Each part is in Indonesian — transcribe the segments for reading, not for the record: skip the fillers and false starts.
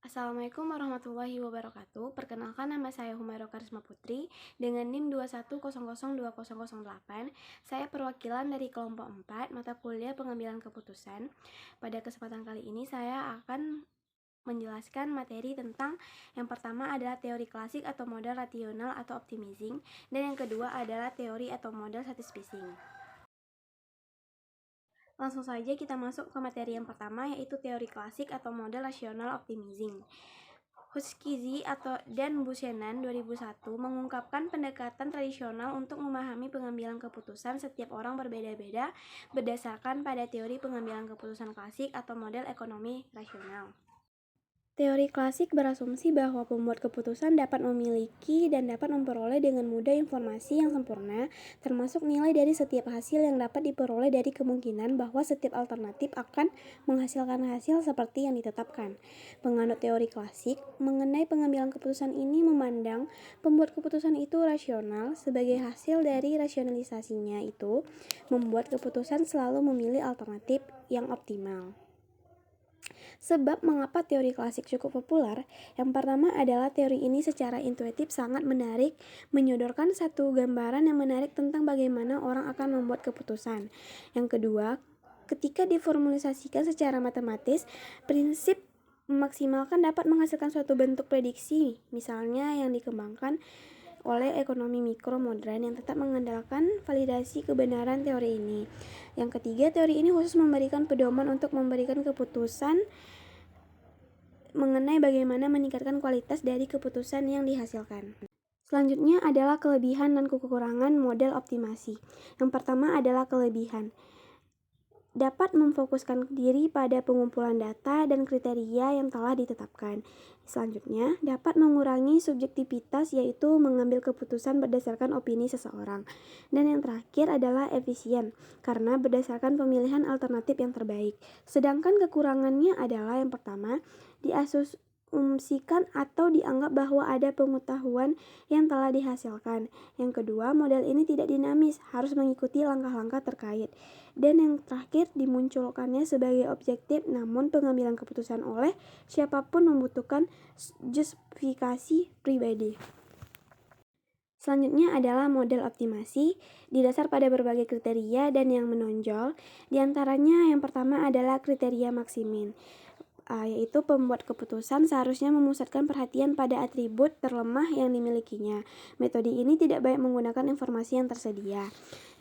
Assalamualaikum warahmatullahi wabarakatuh. Perkenalkan, nama saya Humaira Karisma Putri dengan NIM 210002008. Saya perwakilan dari kelompok 4 mata kuliah pengambilan keputusan. Pada kesempatan kali ini saya akan menjelaskan materi tentang yang pertama adalah teori klasik atau model rasional atau optimizing, dan yang kedua adalah teori atau model satisficing. Langsung saja kita masuk ke materi yang pertama, yaitu teori klasik atau model rasional optimizing. Huskizi dan Buchanan 2001 mengungkapkan pendekatan tradisional untuk memahami pengambilan keputusan setiap orang berbeda-beda berdasarkan pada teori pengambilan keputusan klasik atau model ekonomi rasional. Teori klasik berasumsi bahwa pembuat keputusan dapat memiliki dan dapat memperoleh dengan mudah informasi yang sempurna, termasuk nilai dari setiap hasil yang dapat diperoleh dari kemungkinan bahwa setiap alternatif akan menghasilkan hasil seperti yang ditetapkan. Penganut teori klasik mengenai pengambilan keputusan ini memandang pembuat keputusan itu rasional. Sebagai hasil dari rasionalisasinya itu, membuat keputusan selalu memilih alternatif yang optimal. Sebab mengapa teori klasik cukup populer? Yang pertama adalah teori ini secara intuitif sangat menarik, menyodorkan satu gambaran yang menarik tentang bagaimana orang akan membuat keputusan. Yang kedua, ketika diformulasikan secara matematis, prinsip memaksimalkan dapat menghasilkan suatu bentuk prediksi, misalnya yang dikembangkan oleh ekonomi mikro modern yang tetap mengandalkan validasi kebenaran teori ini. Yang ketiga, teori ini khusus memberikan pedoman untuk memberikan keputusan mengenai bagaimana meningkatkan kualitas dari keputusan yang dihasilkan. Selanjutnya adalah kelebihan dan kekurangan model optimasi. Yang pertama adalah kelebihan. Dapat memfokuskan diri pada pengumpulan data dan kriteria yang telah ditetapkan. Selanjutnya, dapat mengurangi subjektivitas, yaitu mengambil keputusan berdasarkan opini seseorang. Dan yang terakhir adalah efisien, karena berdasarkan pemilihan alternatif yang terbaik. Sedangkan kekurangannya adalah yang pertama, diasumsikan atau dianggap bahwa ada pengetahuan yang telah dihasilkan. Yang kedua, model ini tidak dinamis, harus mengikuti langkah-langkah terkait. Dan yang terakhir, dimunculkannya sebagai objektif, namun pengambilan keputusan oleh siapapun membutuhkan justifikasi pribadi. Selanjutnya adalah model optimasi, didasar pada berbagai kriteria dan yang menonjol. Di antaranya yang pertama adalah kriteria maksimin, yaitu pembuat keputusan seharusnya memusatkan perhatian pada atribut terlemah yang dimilikinya. Metode ini tidak baik menggunakan informasi yang tersedia.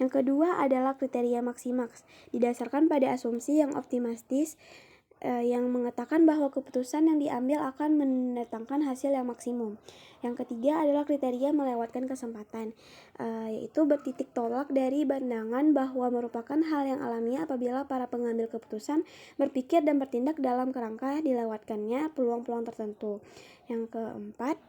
Yang kedua adalah kriteria maksimaks, didasarkan pada asumsi yang optimistis yang mengatakan bahwa keputusan yang diambil akan mendatangkan hasil yang maksimum. Yang ketiga adalah kriteria melewatkan kesempatan, yaitu bertitik tolak dari pandangan bahwa merupakan hal yang alamiah apabila para pengambil keputusan berpikir dan bertindak dalam kerangka dilewatkannya peluang-peluang tertentu. Yang keempat,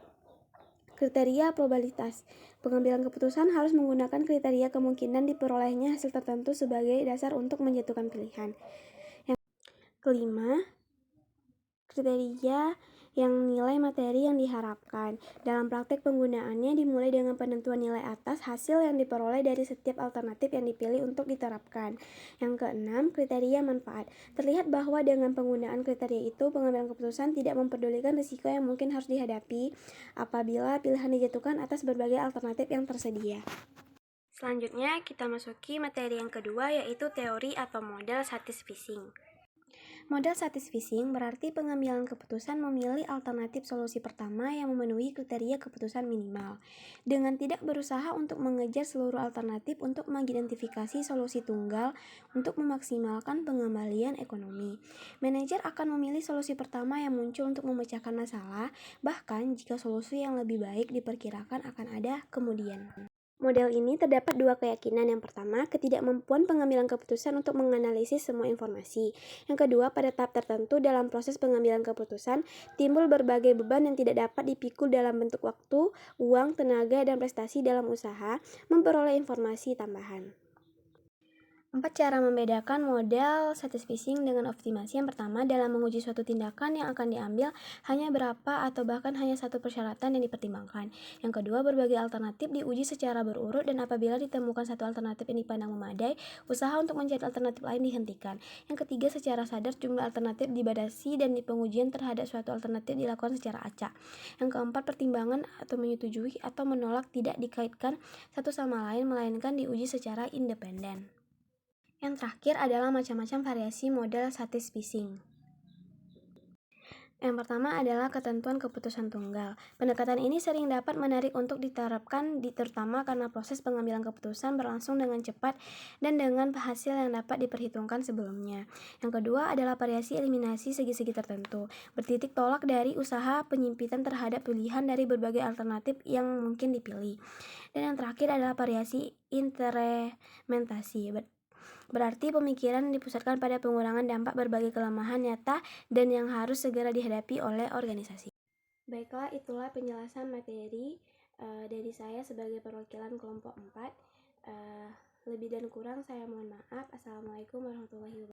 kriteria probabilitas. Pengambilan keputusan harus menggunakan kriteria kemungkinan diperolehnya hasil tertentu sebagai dasar untuk menjatuhkan pilihan. Yang kelima, kriteria yang nilai materi yang diharapkan. Dalam praktek penggunaannya dimulai dengan penentuan nilai atas hasil yang diperoleh dari setiap alternatif yang dipilih untuk diterapkan. Yang keenam, kriteria manfaat. Terlihat bahwa dengan penggunaan kriteria itu, pengambilan keputusan tidak memperdulikan risiko yang mungkin harus dihadapi apabila pilihan dijatuhkan atas berbagai alternatif yang tersedia. Selanjutnya, kita masuki materi yang kedua, yaitu teori atau model satisficing. Model satisficing berarti pengambilan keputusan memilih alternatif solusi pertama yang memenuhi kriteria keputusan minimal, dengan tidak berusaha untuk mengejar seluruh alternatif untuk mengidentifikasi solusi tunggal untuk memaksimalkan pengembalian ekonomi. Manajer akan memilih solusi pertama yang muncul untuk memecahkan masalah, bahkan jika solusi yang lebih baik diperkirakan akan ada kemudian. Model ini terdapat dua keyakinan. Yang pertama, ketidakmampuan pengambilan keputusan untuk menganalisis semua informasi. Yang kedua, pada tahap tertentu dalam proses pengambilan keputusan, timbul berbagai beban yang tidak dapat dipikul dalam bentuk waktu, uang, tenaga, dan prestasi dalam usaha memperoleh informasi tambahan. 4 cara membedakan model statis phishing dengan optimasi. Yang pertama, dalam menguji suatu tindakan yang akan diambil, hanya berapa atau bahkan hanya satu persyaratan yang dipertimbangkan. Yang kedua, berbagai alternatif diuji secara berurut dan apabila ditemukan satu alternatif yang dipandang memadai, usaha untuk mencari alternatif lain dihentikan. Yang ketiga, secara sadar jumlah alternatif dibatasi dan pengujian terhadap suatu alternatif dilakukan secara acak. Yang keempat, pertimbangan atau menyetujui atau menolak tidak dikaitkan satu sama lain, melainkan diuji secara independen. Yang terakhir adalah macam-macam variasi model statis phishing. Yang pertama adalah ketentuan keputusan tunggal. Pendekatan ini sering dapat menarik untuk diterapkan terutama karena proses pengambilan keputusan berlangsung dengan cepat dan dengan hasil yang dapat diperhitungkan sebelumnya. Yang kedua adalah variasi eliminasi segi-segi tertentu. Bertitik tolak dari usaha penyimpitan terhadap pilihan dari berbagai alternatif yang mungkin dipilih. Dan yang terakhir adalah variasi implementasi. Berarti pemikiran dipusatkan pada pengurangan dampak berbagai kelemahan nyata dan yang harus segera dihadapi oleh organisasi. Baiklah, itulah penjelasan materi dari saya sebagai perwakilan kelompok 4. Lebih dan kurang saya mohon maaf. Assalamualaikum warahmatullahi wabarakatuh.